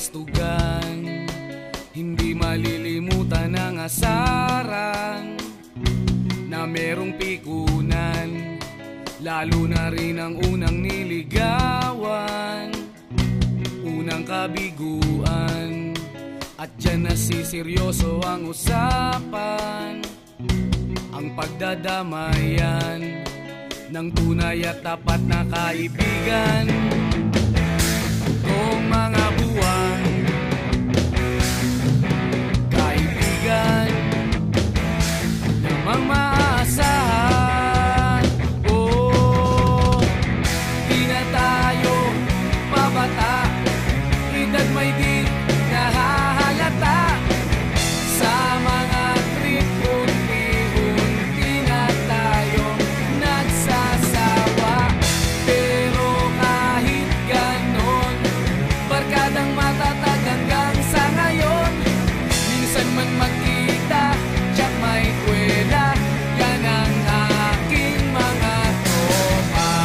kastugan, hindi malilimutan ang asaran na merong pikunan, lalo na rin ang unang niligawan, unang kabiguan. At dyan nasiseryoso ang usapan, ang pagdadamayan ng tunay at tapat na kaibigan. Kung mga buwan, kaibigan namang maaasahan. Oh, di na tayo pabata, edad may di nahahalata. Sa mga trip, unti-unti na tayo nagsasawa. Pero kahit ganon, barkadang matatag hanggang sa ngayon. Minsan man magkita, tiyak may kwela, yan ang aking mga tropa.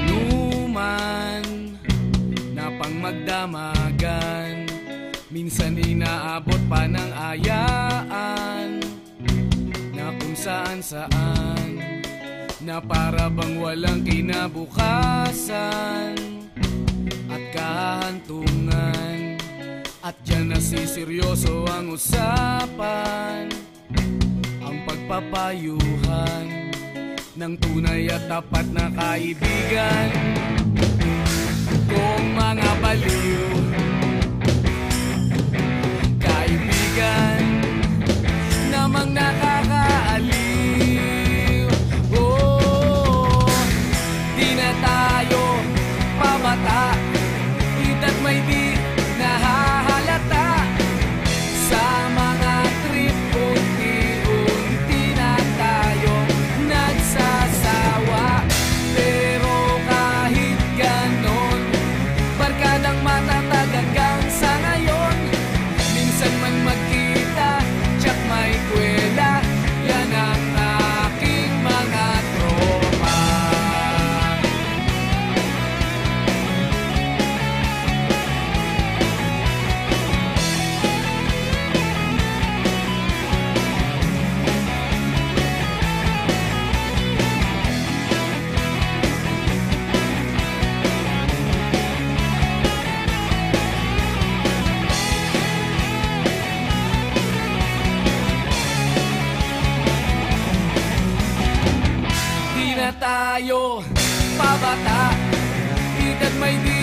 Inuman na pang magdamagan, minsan inaabot pa ng ayaan, na kung saan-saan, na para bang walang kinabukasan at kahantungan. At dyan nasiseryoso ang usapan, ang pagpapayuhan ng tunay at tapat na kaibigan. Kung mga baliw, kaibigan namang nakakaaliw. Oh, di na tayo pabata, edad may di nahahalata. Sa mga trip, unti-unti na tayo nagsasawa. Pero kahit ganon, barkadang matatag hanggang sa ngayon. Minsan man magkita, tiyak may kwela, yan ang aking mga tropa. Di na tayo pabata, edad may di